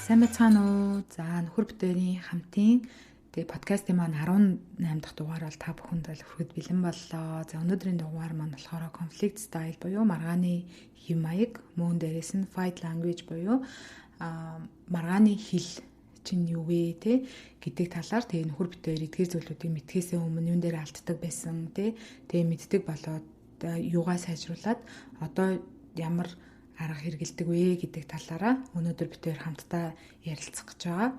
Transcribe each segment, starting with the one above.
Сайн байцгаана уу? За нөхөр бүтээний хамтын подкастын маань 18 дахь дугаар бол та бүхэнд хүрэхэд бэлэн боллоо. За өнөөдрийн дугаар маань болохоор conflict style буюу маргааны хэв маяг, мөн дээрээс нь fight language буюу маргааны хэл чинь юу вэ гэдэг талаар тэгээ нөхөр бүтээр эдгээр зүйлүүдийг мэдхээсээ өмнө юун дээр алддаг байсан тэгээ мэддэг болоод юугаа сайжруулад одоо ямар арга хэрэгэлдэг вэ гэдэг талаараа өнөөдөр битээр хамтдаа ярилцах гэж байгаа.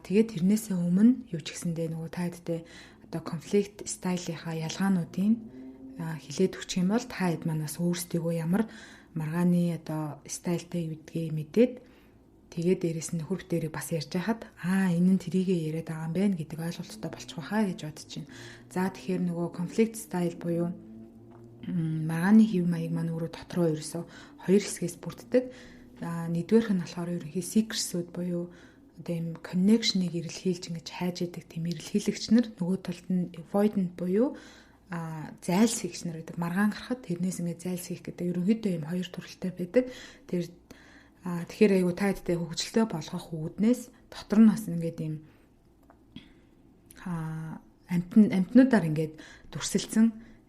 Тэгээд тэрнээсээ өмнө юу ч гэсэндээ нөгөө та хэдтэй одоо конфликт стайлынхаа ялгаануудыг хилээд өгчих юм бол та хэд манаас өөрсдийгөө ямар маргааны одоо стайлтай гэдгээ мэдээд тэгээд дээрэс нь нөхөр бүтээрийг бас ярьж байхад энэ нь тэрийгээ яриад байгаа юм байна гэдэг ойлголттой болчих واخа гэж бодож байна. За тэгэхээр нөгөө конфликт стайл буюу маргааны хэв маяг маань өөрөө дотроо ерөөсөө хоёр хэсгээс бүрддэг. Нэгдүгээрх нь болохоор ерөнхий seekers-үүд буюу одоо юм connection-ыг эрэлхийлж ингэж хайж идэг тийм эрэлхийлэгч нар, нөгөө талд нь avoidant буюу зайлсхийгч нар байдаг. Маргаан гарахад тэрнээс ингэ зайлсхийх гэдэг ерөнхийдөө юм хоёр төрөлтэй байдаг. Тэгэхээр айгу та хэдтэй хөвгөлтэй болгох үүднээс дотор нь бас ингээд юм амтнуудаар ингээд дүрсэлсэн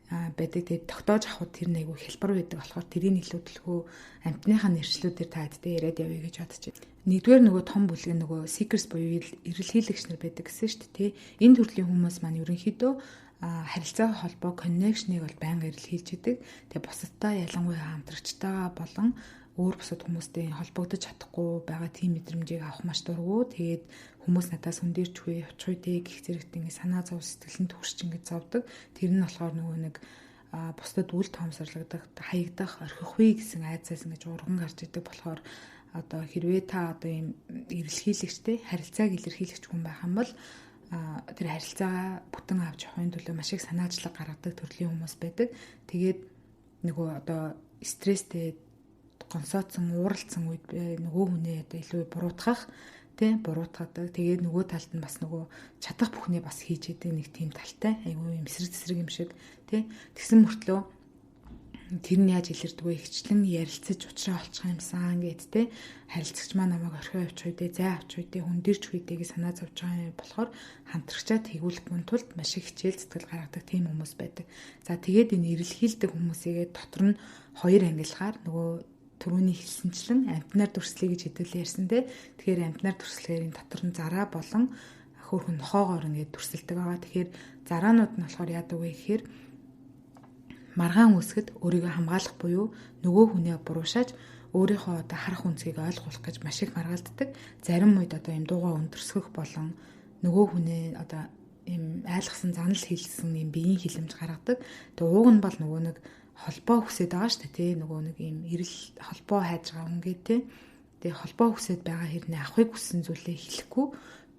байдаг. Тэгээд тогтоож авахд тэр нэг хэлбэр байдаг болохоор тэрийг илүүдэлхөө амтныхаа нэршлүүдээр та хэдтэй яриад явъя гэж бодож байна. Нэгдүгээр нөгөө том бүлэг нөгөө seekers буюу эрэлхийлэгч нар байдаг гэсэн шүү дээ. Энэ төрлийн хүмүүс маань ерөнхийдөө харилцаа холбоо connection-ыг бол байнга эрэлхийлж идэг. Тэгээ бусадтай ялангуяа хамтрагчтайгаа болон өөр бусад хүмүүстэй холбогдож чадахгүй байгаа тийм мэдрэмжийг авах маш дурггүй. Тэгээд хүмүүс надаас хүндэрч үгүй явчих үедээ гих зэрэгт ингэ санаа зов сэтгэлэнд хүрч ингэ зовдөг. Тэр нь болохоор нөгөө нэг бусдад үл тоомсорлогдох, хаягдах, орхих үе гэсэн айцаас ингэж урган гарч идэг болохоор одоо хэрвээ та одоо ийм эрэлхийлэгчтэй харилцааг илэрхийлэгч хүн байх юм бол тэр харилцаагаа бүтэн авч явахын төлөө маш их санаачлаг гаргадаг төрлийн хүмүүс байдаг. Тэгээд нөгөө одоо стресстэй гонсоодсон, ууралдсан үед нөгөө хүнээ одоо илүү буруутгах, буруутгадаг. Тэгээд нөгөө талд нь бас нөгөө чадах бүхнээ бас хийж идэг нэг тийм талтай. Айгүй юм эсрэг юм шиг, тэгсэн мөртлөө тэр нь яаж илэрдэг вэ? Хичлэн ярилцаж уучраа олчих юмсан гэд харилцагч маань намайг орхио явчих үедээ, зай авчих үедээ, хүндэрч үедээ санаа зовж байгаа юм болохоор хамтрагчаа тэгүүлэхмэн тулд маш их хичээл зүтгэл гаргадаг тийм хүмүүс байдаг. За тэгээд энэ эрэлхийлдэг хүмүүсийгээ дотор нь хоёр ангилахаар нөгөө түрүүний хэлсэнчлэн амтнаар дүрслэе гэж хэдүүлээ ярьсан тэгэхээр амтнаар дүрслэхэрийн дотор нь зараа болон хөөрхөн нохоогоор ингээд дүрсэлдэг байгаа. Тэгэхээр зараанууд нь болохоор яадаг вэ гэхээр маргаан үсгэд өөрийгөө хамгаалах буюу нөгөө хүнээ буруушааж өөрийнхөө одоо харах үнцгийг ойлгуулах гэж маш их маргаалддаг. Зарим үед одоо юм дуугаа өндөрсгөх болон нөгөө хүнээ одоо юм айлгсан занал хийлсэн юм биеийн хилэмж гаргадаг. Тэгээ ууг нь бол нөгөө нэг холбоо хүсэж байгаа шүү дээ нөгөө нэг юм эрэл холбоо хайж байгаа хүн гэдэг тэгээ холбоо хүсэж байгаа хэрнээ авахыг хүссэн зүйлээ хэлэхгүй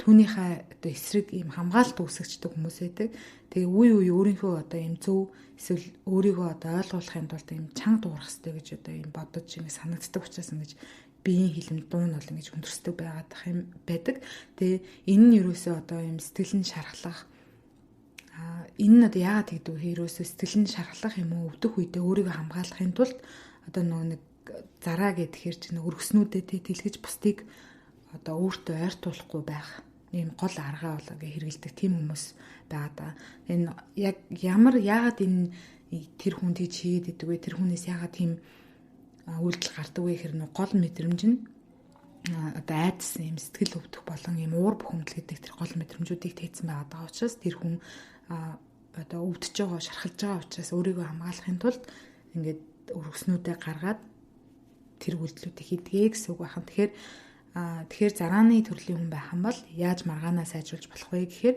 түүнийхээ одоо эсрэг юм хамгаалалт үүсгэждэг хүмүүс байдаг. Тэгээ үе өөрийнхөө одоо юм зөв эсвэл өөрийгөө одоо ойлгуулахын тулд юм чанга дуурах хэрэгтэй гэж одоо юм бодож ингэ санагддаг учраас ингэж биеийн хилэмж дуун бол ингэж өндөрсдөг байдаг. Тэгээ энэ нь юусоо одоо юм сэтгэлэн шархлах энэ нь одоо яагаад тэгдэг вэ? Ерөөсөө сэтгэлэн шархлах юм уу өвдөх үедээ өөрийгөө хамгаалахын тулд одоо нэг зараа гэхээр чинь өргөснүүдэд тэлгэж бусдыг одоо өөртөө ойртуулахгүй байх ийм гол аргаа бол ингээ хэрэгэлдэг тийм хүмүүс байгаа да. Энэ яг яагаад энэ тэр хүн тийж хийгээд идэг вэ? Тэр хүнээс яагаад тийм үйлдэл гардаг вэ гэхээр гол мэдрэмж нь одоо айдас юм сэтгэл өвдөх болон юм уур бухимдал гэдэг тэр гол мэдрэмжүүдийг тээцсэн байгаа учраас тэр хүн одоо өвдөж байгаа, шархалж байгаа учраас өөрийгөө хамгаалахын тулд ингээд өргөснүүдээ гаргаад тэр үйлдэлүүдийг хийдгээ гэсэн үг байна. Тэгэхээр зарааны төрлийн хүн байх юм бол яаж маргаанаа сайжруулж болох вэ гэхээр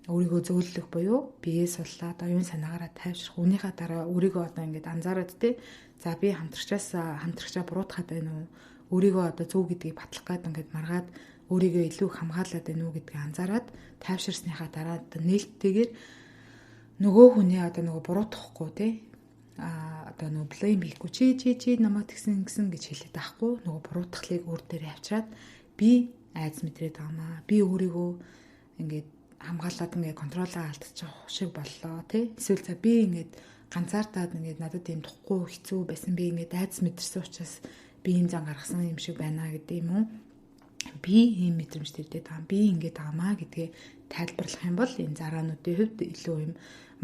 өөрийгөө зөөлөх буюу биеэ суллаад оюун санаагаараа тайвшрах. Үүнийхээ дараа өөрийгөө одоо ингээд анзаараад за би хамтрагчаа буруутгаад байна уу? Өөрийгөө одоо зөв гэдгийг батлах гээд ингээд маргаад өөрийгөө илүү их хамгаалаад байна уу гэдгийг анзаараад тайвширсныхаа дараа нээлттэйгээр нөгөө хүнээ одоо нөгөө буруутгахгүй одоо нөгөө blame хийхгүй чи намайг тэгсэн гэж хэлээд байхгүй нөгөө буруутгалыг өөр дээр авчираад би айц мэдрээд байгаамаа. Би өөрийгөө ингээд хамгаалаад ингээд контролоо алдчих шиг боллоо эсвэл за би ингээд ганцаардаад ингээд надад юм тухгүй хэцүү байсан би ингээд айц мэдэрсэн учраас би ийм зан гаргасан юм шиг байна гэдэг юм уу. би ийм мэдрэмж төрдөг байгаа. Би ингэж байгаамаа гэдгээ тайлбарлах юм бол энэ зараануудын хувьд илүү юм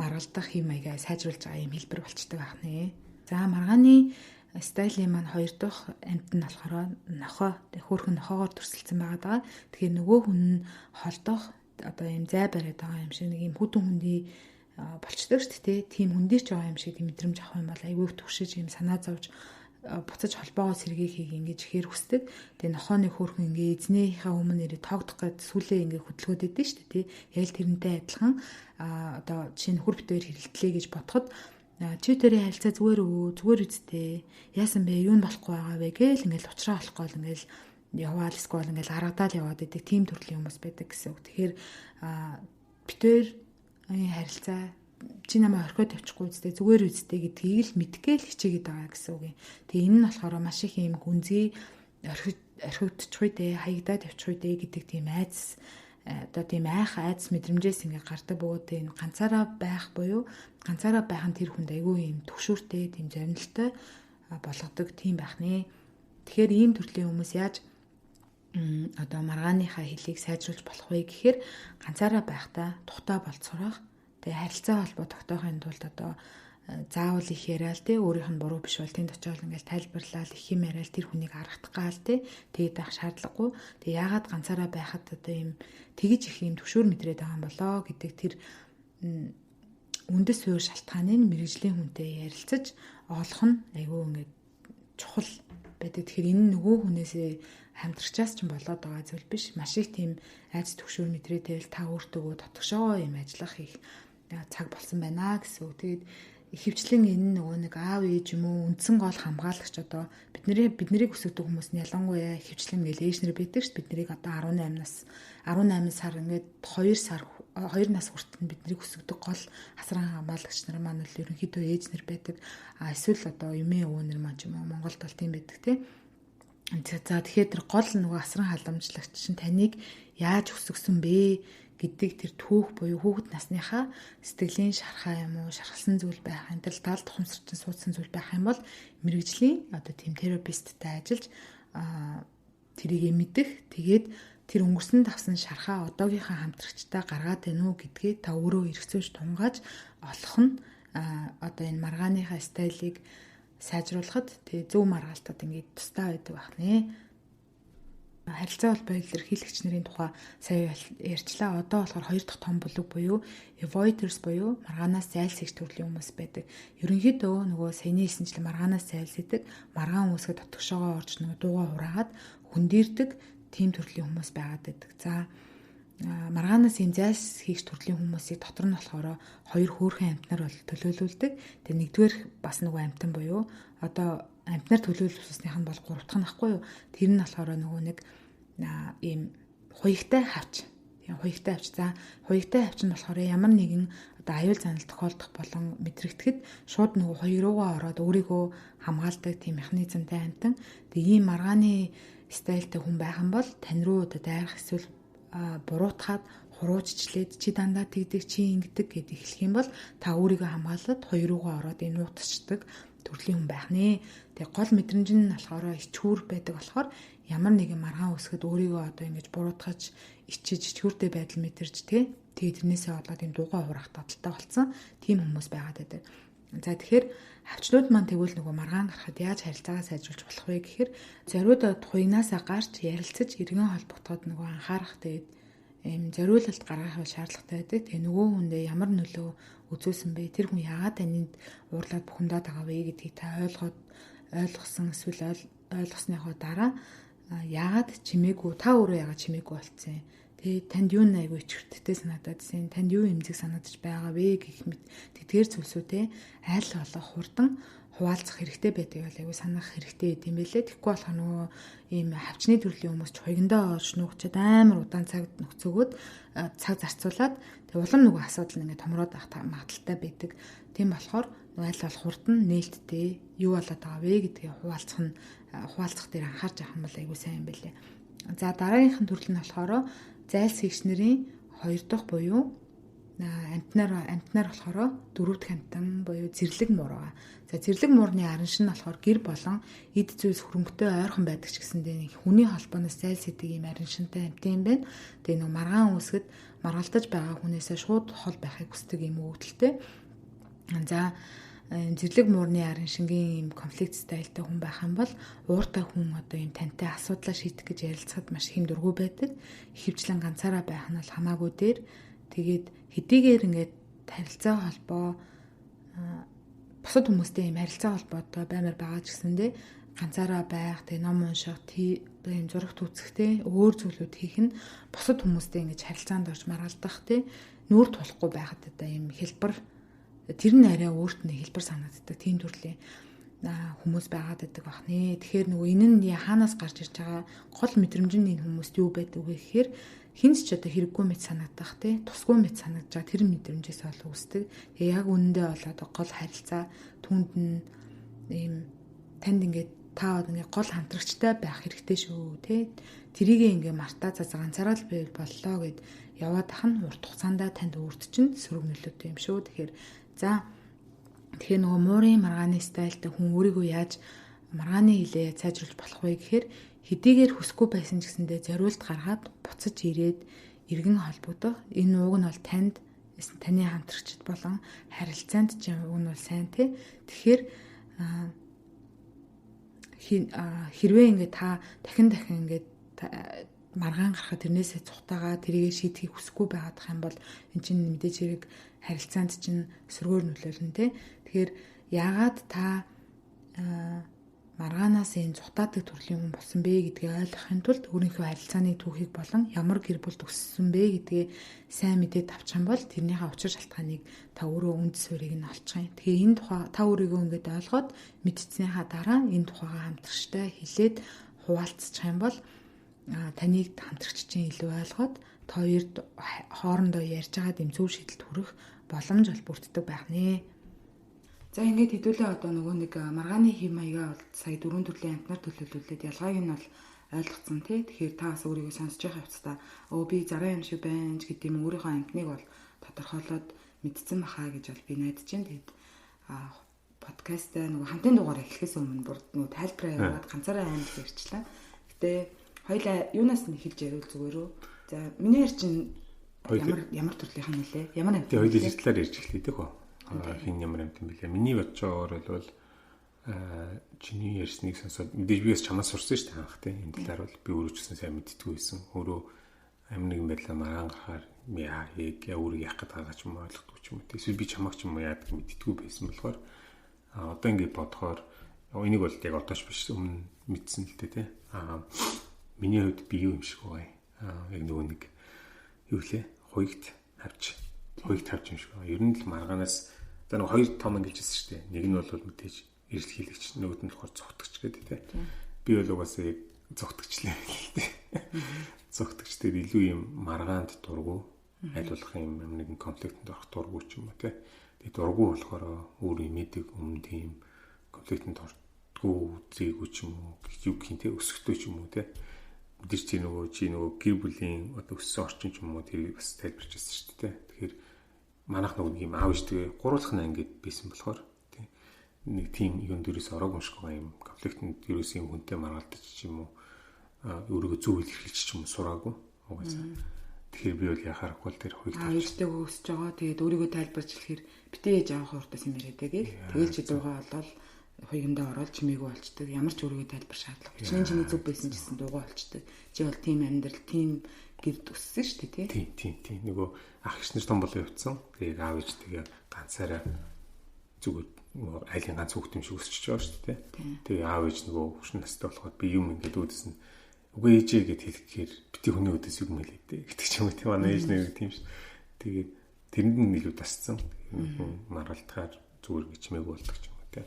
маргалдах юм аягаа сайжруулж байгаа юм хэлбэр болчдөг байх нэ. За маргааны стилийн маань хоёр дахь амьд нь болохоор нохой, хөөрхөн нохоогоор төрсөлдсөн байгаа. Тэгэхээр нөгөө хүн нь холдох одоо ийм зай бариад байгаа юм шиг нэг ийм хүдэн хүндий болчдөг шүү дээ. Тийм хүндийч байгаа юм шиг тийм мэдрэмж авах юм бол айгүй төвшиж ийм санаа зовж буцаж холбоогоо сэргийхийг ингэж ихээр хүсдэг. Тэгээ нохооны хөөрхөн ингээ эзнийхээ өмнө ирээ тоогдох гэд сүлээ ингээ хөдөлгөөд өгдөө шүү дээ. Яг л тэрнтэй адилхан одоо жишээ нь нөхөр битээр хэрэлтлээ гэж бодоход чи тэрийн харилцаа зүгээр үсттэй. Яасан бэ? Юу нь болохгүй байгаа вэ? Гээл ингээл уучраа болохгүй л ингээл яваал эсвэл ингээл аргадаал яваад идэг тийм төрлийн хүмүүс байдаг гэсэн үг. Тэгэхээр битээр харилцаа чи намайг орхиод тавьчихгүй үстэй зүгээр үстэй гэдгийг л мэдгээл хичээгээд байгаа гэсэн үг юм. Тэгээ энэ нь болохоор маш их юм гүнзгий орхигдчих үедээ хаягдаад тавьчих үедээ гэдэг тийм айдас одоо тийм айдас мэдрэмжээс ингээ гардаг бөгөөд энэ ганцаараа байх буюу ганцаараа байх нь тэр хүнд айгүй юм төвшүүртэй тийм зорилттой болгодог тийм байх нэ. Тэгэхээр ийм төрлийн хүмүүс яаж одоо маргааныхаа хэлийг сайжруулж болох вэ гэхээр ганцаараа байхдаа тухтай болцоорох. Тэгээ харилцаа холбоо тогтоохын тулд одоо заавал их яриад те өөрийнх нь буруу биш бол тэнд очиод ингээл тайлбарлаад их юм яриад тэр хүнийг аргах гал те тэгээд байх шаардлагагүй. Тэгээ яагаад ганцаараа байхад одоо юм тэгж их юм төвшөр мэдрээд байгаа юм болоо гэдэг тэр үндэс суурь шалтгааныг мэрэгжлийн хүнтэй ярилцаж олох нь айгүй ингээд чухал байдаг. Тэгэхээр энэ нөгөө хүнээсээ хамтрагчаас ч болоод байгаа зүйл биш. Маш их тийм айц төвшөр мэдрээтэй л та өөртөө дотгошоо юм ажиллах их цаг болсон байна гэсэн үг. Тэгээд ихэвчлэн энэ нөгөө нэг аав ээж юм уу үндсэн гол хамгаалагч одоо биднийг өсгөдөг хүмүүс нь ялангуяа ихэвчлэн ингээл ээж нар байдаг шүү дээ. Биднийг одоо 18 сар ингээд 2 нас хүртэл биднийг өсгөдөг гол хасран хамгаалагч нар маань л ерөнхийдөө ээж нар байдаг. Эсвэл одоо юмын өвөө нар маань ч юм уу Монголд бол тийм байдаг тий. За тэгэхээр тэр гол нөгөө асран халамжлагч чинь таныг яаж өсгсөн бэ гэдэг тэр түүх буюу хүүхэд насныхаа сэтгэлийн шархаа юм уу шархалсан зүйл байх энэ тал талд тухамсарчин суудсан зүйл байх юм бол мэрэгжлийн одоо тийм терапевттэй ажиллаж тэрийг мэдэх тэгээд тэр өнгөрсөн давсан шархаа одоогийнхаа хамтрагчтай гаргаад байна уу гэдгээ та өөрөө эргцүүлж тунгааж олох нь одоо энэ маргааныхаа стилийг сайжруулахад тэгээ зөв маргаалтад ингээд тустай байдаг байх нэ. Харилцаа холбоо илэрхийлэгч нарын тухай сая ярьчлаа. Одоо болохоор хоёр дахь том бүлэг буюу avoiders буюу маргаанаас зайлсхийж төрлийн хүмүүс байдаг. Ерөнхийдөө нөгөө саяны хэлсэнчлэн маргаанаас зайлсхийдэг, маргаан хүмүүсгээ дотгошоогоо орж нөгөө дуугаа хураагаад хүндирдэг тийм төрлийн хүмүүс байгаад байдаг. За маргаанаас ийм зайлсхийж төрлийн хүмүүсийг дотор нь болохоор хоёр хөөрхөн амьтнаар бол төлөөлүүлдэг. Тэгээ нэгдүгээр бас нөгөө амьтан буюу одоо амьтнаар төлөөлүүлснийх нь бол 3 дахь нь ахгүй юу. Тэр нь болохоор нөгөө нэг ийм хуягтай хавч. Тийм хуягтай хавч. За хуягтай хавч нь болохоор ямар нэгэн одоо аюул занал тохиолдох болон мэдрэгдэхэд шууд нөгөө хоёр руугаа ороод өөрийгөө хамгаалдаг тийм механизмтай амьтан. Тэгээ ийм маргааны стайлтай хүн байх юм бол тань руу одоо дайрах эсвэл буруутгаад хурууччлээд чи дандаа тэгдэг чи ингэдэг гэд эхлэх юм бол та өөрийгөө хамгаалаад хоёр руугаа ороод энэ нуутасчдаг төрлийн хүн байх нэ. Тэгээ гол мэдрэмж нь болохоор ичхүүр байдаг болохоор ямар нэгэн маргаан өсгөд өөрийгөө одоо ингэж буруутгаж ичиж ичхүүртэй байдал мэдэрч тэгээ тэрнээсээ болоод энэ дуугаа хурах таталтай болсон тийм хүмүүс байгаад байдаг. За тэгэхээр хавчнууд маань тэгвэл нөгөө маргаан гарахад яаж харилцаагаа сайжруулж болох вэ гэхээр зориудад хуйнаасаа гарч ярилцаж иргэн холбогдоход нөгөө анхаарах тэгээд ийм зориулалт гаргах шаардлагатай байдаг. Тэгээ нөгөө хүндээ ямар нөлөө үзүүлсэн бэ? Тэр хүн яагаад таньд уурлаад бухимдаад байгаа вэ гэдгийг та ойлгосон эсвэл ойлгосныхоо дараа яагаад чимээгүй та өөрөө яагаад чимээгүй болцсон? Тэгээ танд юу айгүй ичвэртэй санагдадсэн? Танд юу эмзэг санагдаж байгаа вэ гэх мэт тэдгээр зүйлсүүдээ аль болох хурдан хуваалцах хэрэгтэй байдаг бол айгүй санах хэрэгтэй гэдэм байлээ. Тэгэхгүй болох нөгөө ийм хавчны төрлийн хүмүүс ч хуйгандаа орж нуугчаад амар удаан цаг нөхцөгөөд цаг зарцуулаад тэг улам нөгөө асуудал нь ингээд томроод авах магадaltaй байдаг. Тийм болохоор аль болох хурдан нээлттэй юу болоод байгаа вэ гэдгийг хуваалцах дээр анхаарч авах юм бол айгүй сайн юм байлээ. За дараагийнх нь төрөл нь болохоор зайлсхийгч нарын хоёр дахь буюу амтнаар болохоор дөрөв дэх амтан буюу зэрлэг муур байгаа. За зэрлэг муурны арын шин нь болохоор гэр болон эд зүйлс хөрөнгөтэй ойрхон байдаг ч гэсэндээ хүний холбооноос зайлсхийдэг юм арын шинтэй амтан юм байна. Тэгээ нэг маргаан үүсгэд маргалтаж байгаа хүнээсээ шууд хол байхыг хүсдэг юм өвдөлтэй. За зэрлэг муурны арын шингийн юм конфликт стайлтай хүн байх юм бол ууртай хүн одоо юм тантай асуудлаа шийдэх гэж ярилцахад маш хэм дургүй байдаг. Ихэвчлэн ганцаараа байх нь бол хамаагүй дээр. Тэгээд хэдийгээр ингээд харилцаа холбоо бусад хүмүүстэй юм харилцаа холбоотой баймар байгаа ч гэсэндээ ганцаараа байх, тэг ном унших, тийм зурагт үзэхтэй өөр зүйлүүд хийх нь бусад хүмүүстэй ингэж харилцаанд орж маргалдах тий нүүр тулахгүй байхад одоо юм хэлбэр тэр нь арай өөрт нь хэлбэр санагддаг тийм төрлийн хүмүүс байгаад байдаг бахны. Тэгэхээр нөгөө энэ нь хаанаас гарч ирж байгаа гол мэдрэмж нь энэ хүмүүст юу байдаг вэ гэхээр хинч ч одоо хэрэггүй мэт санагдах тий тусгүй мэт санагдаж байгаа тэр мэдрэмжээс ол үүсдэг. Тэгээ яг үнэндээ болоод гол харилцаа түнд нь ийм танд ингээд та ингээд гол хамтрагчтай байх хэрэгтэй шүү тий. Тэрийг ингээд мартаа ганцаараа л байвал боллоо гэд яваад ах нь урт хугацаанд танд өөрт чинь сөрөг нөлөөтэй юм шүү. Тэгэхээр нөгөө муурын маргааны стайлтай хүн өөрийгөө яаж маргааны хилээ сайжруулж болох вэ гэхээр хэдийгээр хүсэхгүй байсан ч гэсэндээ зориулт гаргаад буцаж ирээд иргэн холбогдох. Энэ ууг нь бол танд таны хамтрагчид болон харилцаанд ч уг нь бол сайн тий. Тэгэхээр хэрвээ ингээд та дахин ингээд маргаан гарахад тэрнээсээ цухтагаа тэрийгэ шийдэхийг хүсэхгүй байгаадах юм бол эн чинь мэдээж хэрэг харилцаанд чинь сөргөөр нөлөөлнө тий. Тэгэхээр яагаад та маргаанаас энэ цухтаадаг төрлийн хүн болсон бэ гэдгийг ойлгохын тулд өөрийнхөө харилцааны түүхийг болон ямар гэр бүлд өссөн бэ гэдгээ сайн мэдээд авчих юм бол тэрнийхээ учир шалтгааныг та өөрөө үнд суурийг нь олчих юм. Тэгэхээр энэ тухай та өөрийгөө ингээд ойлгоод мэдсэнийхаа дараа энэ тухайгаа хамтрагчтай хэлээд хуваалцчих юм бол таныг хамтрагч чинь илүү ойлгоод та хоёрд хоорондоо ярьж байгаа юм зөв шийдэлд хүрэх боломж бол бүрддэг байх нэ. За ингээд хэдүүлээ одоо нөгөө нэг маргааны хэв маягаа бол сая дөрвөн төрлийн амтнаар төлөвлүүлээд ялгааг нь бол ойлгоцсон тий. Тэгэхээр та бас өөрийгөө сонсож байгаа хэвчээ би зараа юм шиг байна ч гэдэг юм өөрийнхөө амтныг бол тодорхойлоод мэдсэн бахаа гэж бол би найдаж байна. Тэгээд подкастаа нөгөө хамтын дугаар эхлэхээс өмнө бүр нөгөө тайлбараа яваад ганцаараа аймаг ярьчлаа. Гэтэ хоёлаа юунаас нь эхэлж яриул зүгээр үү? За миний хэр чинь ямар төрлийнх нь нэлээ? Ямар амт? Тэгээ хоёул хэлтлээр ярьж эхлэе дэх үү? Хин ямар амт юм бэлээ. Миний бодчоор бол чиний ярьсныг сонсоод мэдээж би бас чамаас сурсан шүү дээ анх тийм. Энэ талаар бол би өөрөө ч гэсэн сайн мэддэггүй байсан. Өөрөө амин нэгэн байдлаа маргаан гарахаар өөрийг яах гээд байгаа ч юм ойлгохгүй ч юм уу. Эсвэл би чамаг ч юм уу яадаг мэддэггүй байсан болохоор одоо ингэ бодохоор энийг бол яг одоош биш өмнө мэдсэн л дээ тийм. Миний хувьд би юу юм шиг байгаа юм. Яг нөгөө нэг юу лээ? Хуйгт тавьж юм шиг байна. Ер нь л маргаанаас одоо нэг хоёр том ангилжсэн шүү дээ. Нэг нь бол мэдээж эрэлхийлэгч, нөгөөд нь болохоор зогтөгч гэдэг тийм. Би бол угаасаа яг зогтөгчлээ л дээ. Зогтөгч дээр илүү юм маргаанд дургу айлуулах юм нэгэн конфликтэнд орох дургу ч юм уу тийм. Тэгээ дургу болохоор өөр имэдэг өмнө тийм конфликтэнд ордгоо зээгүү ч юм уу юу гэх юм тийм өсөхтэй ч юм уу тийм. Мэдээж чи нөгөө гэр бүлийн одоо өссөн орчин ч юм уу тэрийг бас тайлбарчсан шүү дээ. Тэгэхээр манайх нэг юм аав иштэй гурвуулах нь ингээд байсан болохоор тийм нэг тийм юм дөрөөс ороог унших байгаа юм конфликтэнд дөрөөс юм хүнтэй маргалдаж ч юм уу өөрийгөө зөв илэрхийлж ч юм уу сураагүй угаасаа. Тэгэхээр би бол яхаарахгүй л тэр хуйлт авч иштэй өсөж байгаа. Тэгээд өөрийгөө тайлбарч хэлэхээр битээ ээж авах хууртаас юм яриад тэгээд тэгэл чи дуугаа болол хуйгамдаа ороод чимээгүй болчдөг. Ямар ч өөрийгөө тайлбар шаардлагагүй. Чиний зөв байсан гэсэн дуугаа болчдөг. Чи бол тийм амьдрал, тийм гэрд өссөн шүү дээ, тий? Тийм. Нөгөө ах иш нар том болоо явцсан. Тэгээд аав ээжтэйгээ ганцаараа зүгээр айлын ганц хүүхд юм шиг өсчихөж байгаа шүү дээ, тий? Тэгээд аав ээж нөгөө хөшин настай болохоор би юм ингээд үүдсэн. Үгүй ээжээ гэд хэлэхээр бити хүний өдөөс юм хэлээ дээ. Гэтэг ч юм уу тийм манай ээж нэг тийм ш. Тэгээд тэрэнд нь илүү тасцсан. Маргалтахаар зүгээр гэж чимээгүй болдог ч юм уу, тий?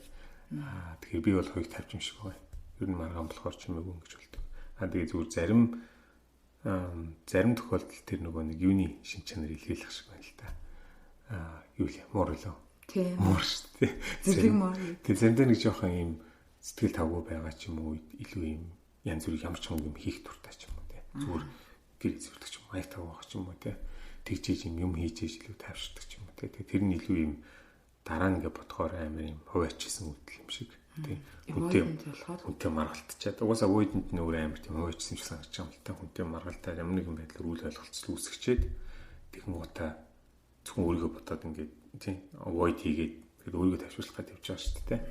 Тэгэхээр би бол хоёрт тавьж юм шиг байна. Ер нь маргаан болохоор ч юм уу ингэж болдог. Тэгээд зүгээр зарим тохиолдолд тэр нөгөө нэг юуны шин чанар илэрхийлэх шиг байна л да. Юу л муур лөө. Тийм. Муур шүү дээ. Зэрэг муур. Тэгээд заримдаа нэг жоохон юм сэтгэл тавгүй байгаа ч юм уу илүү юм янз бүрийн ямар ч юм хийх дуртай ч юм уу тий. Зүгээр гэр зэрэг ч юм аяг тавах ч юм уу тий. тэгжээж юм хийж ээж илүү тайвширдаг ч юм уу те. Тэр нь илүү юм дараа нь ингээ бодохоор амар юм хувайчсан үйл юм шиг те. Хүнтэй маргалтчаад угаасаа ууйданд нь өөр амар тийм хувайчсан шиг санагдаж байгаа юм л та. Хүнтэй маргалтаа ямар нэгэн байдлаар үйл ойлголцол үүсгэчээд тэгэн гутаа зөвхөн өөрийгөө бодоод ингээ тийм avoid хийгээд тэгээд өөрийгөө тавьшруулах гэдэг явж байгаа шүү дээ.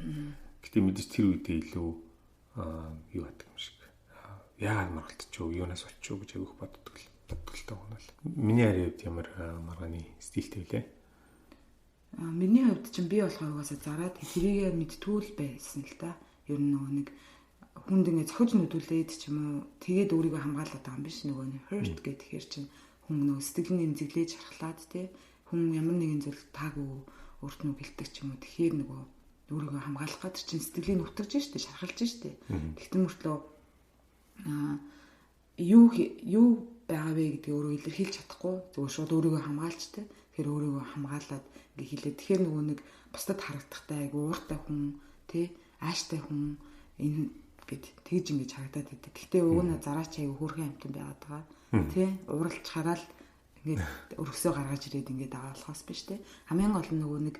Гэтэ мэдээж тэр үедээ илүү юу байдаг юм шиг. Яагаад маргалтчихв, юунаас болчихв гэж айгүйх боддог л таа гонол. Миний хараад ямар маргааны стилтэй вэ? Миний хувьд чинь би болохоор угаасаа зараад тэрийгээ мэдтгүүл байсан л та. Ер нь нөгөө нэг хүнд ингээ цохиж нүдүүлээд ч юм уу тэгээд өөрийгөө хамгаалаад байгаа юм биш нөгөө нэг hurt гэхээр чинь хүн нөгөө сэтгэлийн эмзэглэж харахлаад те хүн ямар нэгэн зүйл таагүй өөрт нь бэлтгэж ч юм уу тэгэхээр нөгөө өөрийгөө хамгаалах гэдэг чинь сэтгэлийг нутагж штэ шархалж штэ. Тэгтэн мөртлөө юу байгаа вэ гэдгийг өөрөө илэрхийлж чадахгүй зөвхөн шууд өөрийгөө хамгаалчтай. Тэгэхээр өөрийгөө хамгаалаад ингээ хэлээ. Тэгэхээр нөгөө нэг бусдад харагдахтай айгу ууртай хүн тий ааштай хүн энэ гэд тэгж ингэж харагдаад байдаг. Гэхдээ уг нь зараач айгу хөөрхөн амтан байгаад байгаа. Тий ууралж хараад ингээд өргөсөө гаргаж ирээд ингээд байгаа болохоос биш тий. Хамгийн гол нь нөгөө нэг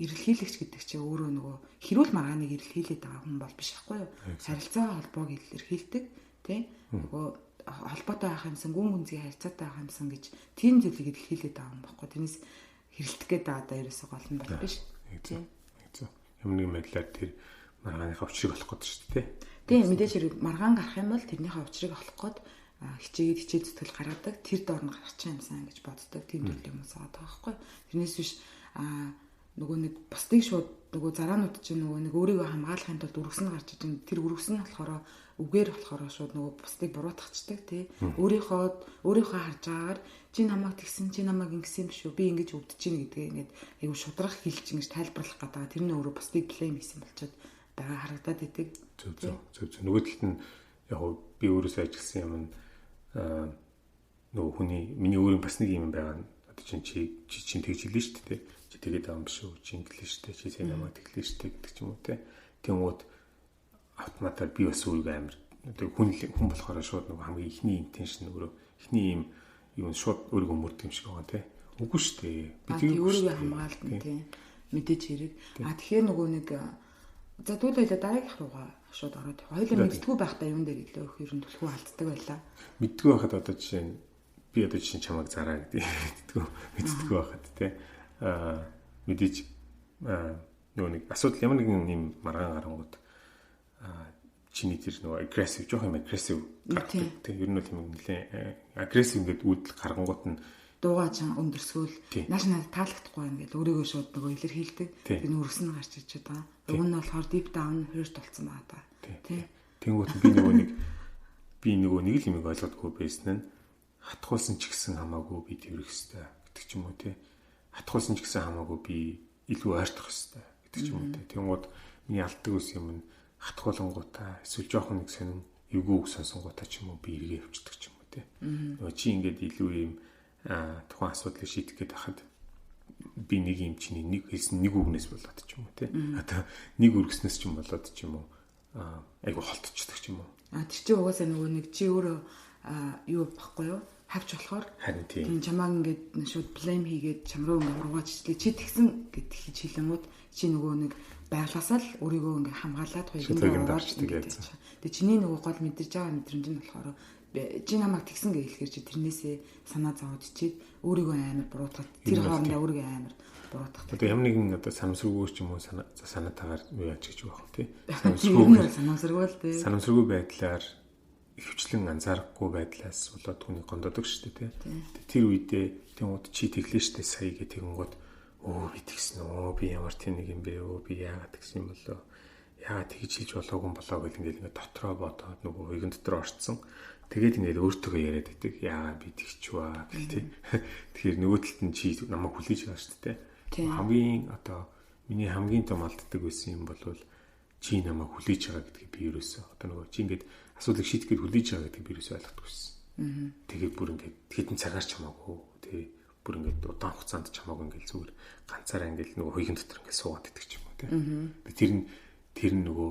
эрэлхийлэгч гэдэг чинь өөрөө нөгөө хэрүүл маргааныг эрэлхийлээд байгаа хүн бол биш байхгүй юу? Харилцаа холбоог илэрхийлдэг тий. Нөгөө холбоотой байх юмсан гүн гүнзгий харилцаатай байх юмсан гэж тийм зүйлийг илэрхийлээд байгаа юм баггүй. Тэрнээс хэрэлдэх гээд байгаа даа ерөөсөө гол нь бол биш. Тийм. Ямар нэгэн байдлаар тэр маргааныхаа учрыг олох гэдэг шүү дээ. Тийм мэдээж хэрэг маргаан гарах юм бол тэрнийхээ учрыг олох гээд хичээл зүтгэл гаргадаг тэр доор нь гарч юмсан гэж боддог. Тийм төрлийн хүмүүс байгаа байхгүй. Тэрнээс биш нөгөө нэг бусдыг шууд нөгөө зараанууд чинь нөгөө нэг өөрийгөө хамгаалахын тулд өргөсөнд гарч иж тэр өргөс нь болохоор үгээр болохоор шууд нөгөө бусдыг буруутгачдаг тий. Өөрийнхөө харж байгаагаар чи намайг тэгсэн чи намайг ингэсэн юм шүү. Би ингэж өвдөж чинь гэдгээ ингээд айгу шудрах хэлж ингэж тайлбарлах гэдэг. Тэр нь өөрөө бусдыг блэйм хийсэн болчиход байгаа харагдаад идэг. Зөв. Нөгөө талд нь яг би өөрөөсөө ажилласан юм нөгөө хүний миний өөрийн бас нэг юм байгаа. Одоо чи чинь тэгж хэлнэ шүү дээ. Чи тэгээд байгаа юм биш үү? Чи инглиш шүү дээ. Чи сайн намайг тэглэн шүү дээ гэдэг ч юм уу те. Тэнгууд автоматар би бас өөрийгөө амар одоо хүн болохоор шууд нөгөө хамгийн ихний интеншн өөрөө ихний юм юу шууд өөрийгөө мөрдөг юм шиг байгаа те. Үгүй шүү дээ. Би тэгээд өөрийгөө хамгаална те. Мэдээж хэрэг. Тэгэхээр нөгөө нэг за дүүлээ дараагийнх руугаа шууд ороод хоёулаа мэдтгүү байхдаа юун дээр илүү их ерөн түлхүү алддаг байлаа. Мэдтгүү байхад одоо жишээ нь би одоо жишээ нь чамайг зараа гэдэг мэдтгүү байхад те. Мэдээж нөгөө нэг асуудал ямар нэгэн юм маргаан гарангууд чиний тэр нөгөө агрессив жоох юм агрессив гардаг те. Ер нь бол юм нэлээ агрессив ингээд үүдэл гарангууд нь дуугааж өндөрсгөл нааш надад таалагдахгүй юм гээд өөрийгөө шууд нөгөө илэрхийлдэг. Тэр нүргсэн гарч иж байгаа. Уг нь болохоор deep down hurt болсон байгаа та. Тий. Тэнгуут би нөгөө нэг л юм ойлгодгүй байсан нь хатгуулсан ч гэсэн хамаагүй би тэрэх хэвээр гэдэг ч юм уу тий. Хатгуулсан ч гэсэн хамаагүй би илүү ойртох хэвээр гэдэг ч юм уу тий. Тэнгуут миний алддаг ус юм нь хатгуулангуудаа эсвэл жоохон нэг сонин эвгүй үг сонсонгуудаа ч юм уу би эргээ өвчдөг ч юм уу тий. Нөгөө чи ингээд илүү юм тухайн асуудлыг шийдэх гээд хахад би нэг юм чиний нэг хэлсэн нэг үгнээс болоод ч юм уу те. Одоо нэг үргэснээс ч юм болоод ч юм уу айгу холтчихдаг ч юм уу. Тэр чинь угаасаа нөгөө нэг чи өөрөө юу баггүй юу? Хавч болохоор харин тийм чамаа ингээд шууд блейм хийгээд чам руу ингээд ургаач чи тэгсэн гэд хийж хэлэнгүүт чи нөгөө нэг байглаасаа л өөрийгөө ингээд хамгаалаад хоёрын дарчдаг яасан. Тэгээ чиний нөгөө гол мэдэрч байгаа мэдрэмж нь болохоор чи намайг тэгсэн гэж хэлэхээр чи тэрнээсээ санаа зовоод чийд өөрийгөө амар буруутгах тэр хоорондоо өөрийгөө амар буруутгах. Одоо ямар нэгэн одоо санамсаргүй ч юм уу санаатаагаар юу яаж гэж байх вэ? Санамсаргүй байдлаар ихвчлэн анзаарахгүй байдлаас болоод түүний гондодог шүү дээ тий. Тэр үедээ тэнгууд чи тэглэн штэ сая гэх тэгэнгүүт өө би тэгсэн үү би ямар тийм нэг юм бэ өө би яагаад тэгсэн юм болоо яагаад тэгж хийж болоогүй юм болоо гэл ингээд дотроо бодоод нөгөө хүйгэн дотор орцсон. Тэгээд ингээд өөртөө яриад байдаг. Яагаад би тэгчваа гэх тий. Тэгэхээр нөгөө талд нь чи намайг хүлээж байгаа шүү дээ. Хамгийн одоо миний хамгийн том алддаг байсан юм бол чи намайг хүлээж байгаа гэдгийг би ерөөсөө одоо нөгөө чи ингээд асуудлыг шийдэхэд хүлээж байгаа гэдгийг би ерөөсөө ойлгохгүй байсан. Тэгээд бүр ингээд хэдэн цагаар ч хамаагүй тий. Бүр ингээд удаан хугацаанд ч хамаагүй ингээд зүгээр ганцаараа ингээд нөгөө хүйгэн дотор ингээд суугаад идэх ч юм уу тий. Тэр нь нөгөө